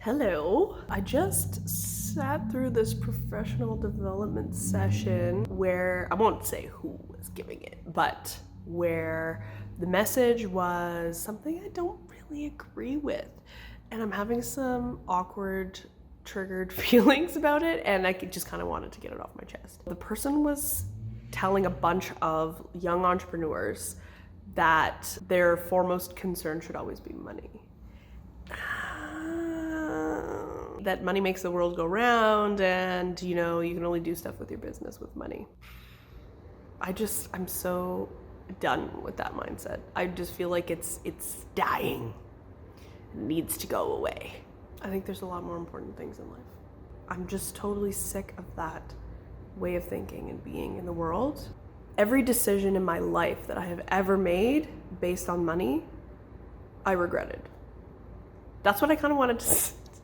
Hello. I just sat through this professional development session where I won't say who was giving it, but where the message was something I don't really agree with. And I'm having some awkward, triggered feelings about it, and I just kind of wanted to get it off my chest. The person was telling a bunch of young entrepreneurs that their foremost concern should always be money. That money makes the world go round, and you can only do stuff with your business with money. I'm so done with that mindset. I just feel like it's dying. It needs to go away. I think there's a lot more important things in life. I'm just totally sick of that way of thinking and being in the world. Every decision in my life that I have ever made based on money, I regretted. That's what I kind of wanted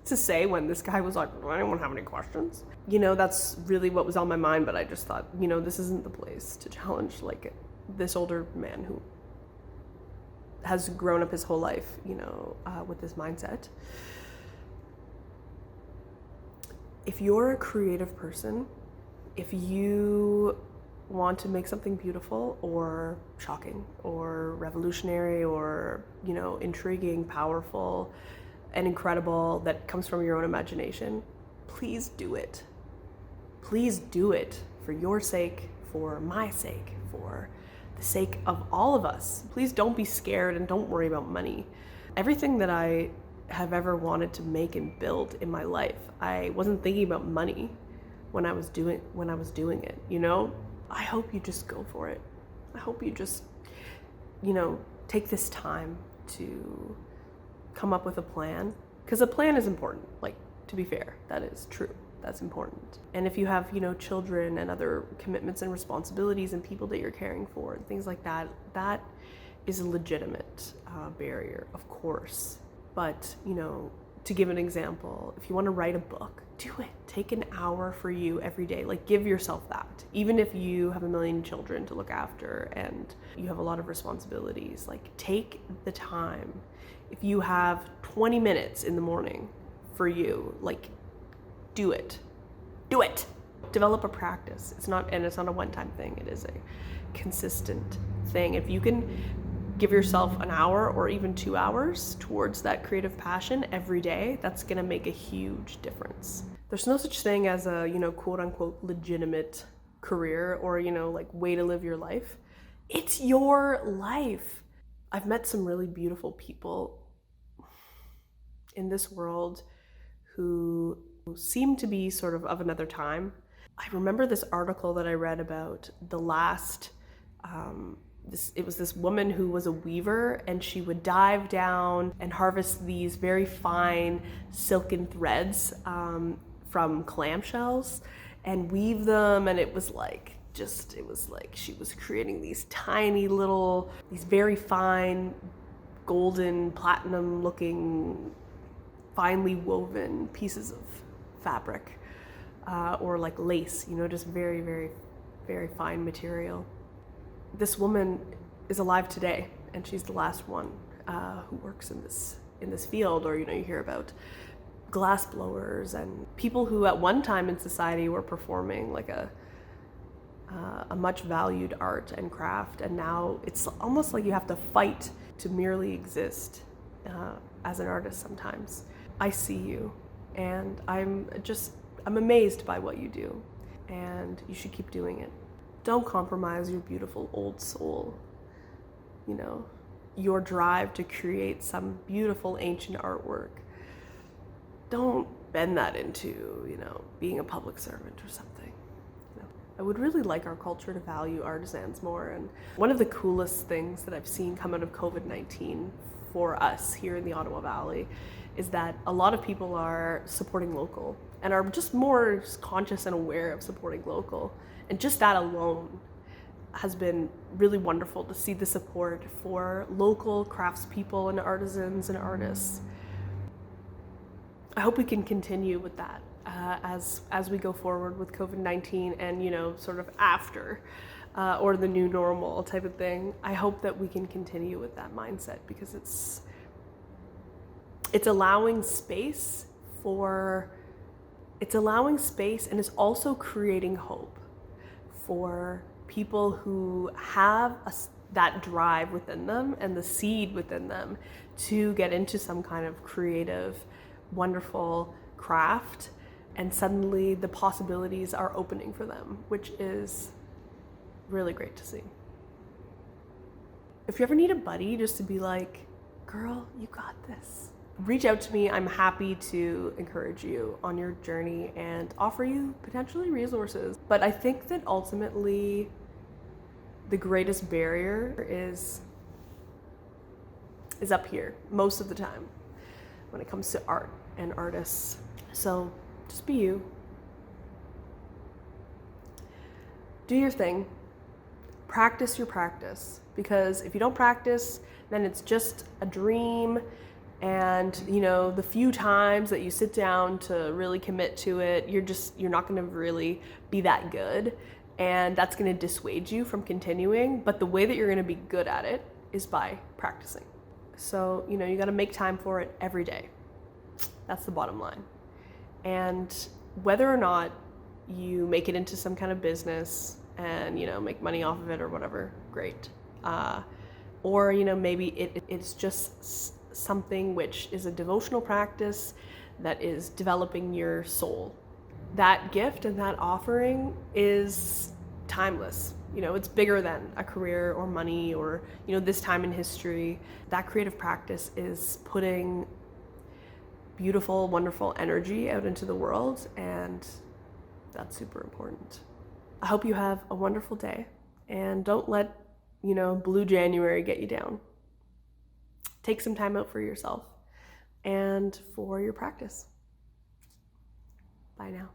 to say when this guy was like, anyone have any questions? That's really what was on my mind, but I just thought, this isn't the place to challenge like this older man who has grown up his whole life, with this mindset. If you're a creative person, if you want to make something beautiful or shocking or revolutionary or, intriguing, powerful, and incredible that comes from your own imagination, please do it. Please do it for your sake, for my sake, for the sake of all of us. Please don't be scared and don't worry about money. Everything that I have ever wanted to make and build in my life, I wasn't thinking about money when I was doing it, I hope you just go for it. I hope you just, take this time to come up with a plan, because a plan is important. Like, to be fair, that is true. That's important. And if you have, children and other commitments and responsibilities and people that you're caring for and things like that, that is a legitimate barrier, of course. But, to give an example, if you want to write a book, do it. Take an hour for you every day. Like, give yourself that. Even if you have a million children to look after and you have a lot of responsibilities, like, take the time. If you have 20 minutes in the morning for you, like, do it. Do it. Develop a practice. It's not a one-time thing. It is a consistent thing. If you can give yourself an hour or even 2 hours towards that creative passion every day, that's gonna make a huge difference. There's no such thing as a, quote unquote legitimate career or, like, way to live your life. It's your life. I've met some really beautiful people in this world who seem to be sort of another time. I remember this article that I read about the last, it was this woman who was a weaver, and she would dive down and harvest these very fine silken threads from clamshells and weave them, and it was like she was creating these tiny little, these very fine golden platinum looking finely woven pieces of fabric or like lace, just very, very, very fine material. This woman is alive today, and she's the last one who works in this field. Or, you hear about glass blowers and people who at one time in society were performing like a much valued art and craft, and now it's almost like you have to fight to merely exist as an artist sometimes. I see you, and I'm amazed by what you do, and you should keep doing it. Don't compromise your beautiful old soul, your drive to create some beautiful ancient artwork. Don't bend that into, being a public servant or something. I would really like our culture to value artisans more. And one of the coolest things that I've seen come out of COVID-19 for us here in the Ottawa Valley is that a lot of people are supporting local and are just more conscious and aware of supporting local. And just that alone has been really wonderful to see the support for local craftspeople and artisans and artists. I hope we can continue with that as we go forward with COVID-19 and, sort of after or the new normal type of thing. I hope that we can continue with that mindset, because it's allowing space it's allowing space, and it's also creating hope for people who have that drive within them and the seed within them to get into some kind of creative, wonderful craft, and suddenly the possibilities are opening for them, which is really great to see. If you ever need a buddy just to be like, girl, you got this, reach out to me. I'm happy to encourage you on your journey and offer you potentially resources. But I think that ultimately the greatest barrier is up here most of the time when it comes to art and artists. So just be you. Do your thing. Practice your practice, because if you don't practice, then it's just a dream. And the few times that you sit down to really commit to it, you're not going to really be that good, and that's going to dissuade you from continuing. But the way that you're going to be good at it is by practicing. So you got to make time for it every day. That's the bottom line. And whether or not you make it into some kind of business and make money off of it or whatever, great. Or maybe it's just something which is a devotional practice that is developing your soul. That gift and that offering is timeless. It's bigger than a career or money or this time in history. That creative practice is putting beautiful, wonderful energy out into the world, and that's super important. I hope you have a wonderful day, and don't let Blue January get you down. Take some time out for yourself and for your practice. Bye now.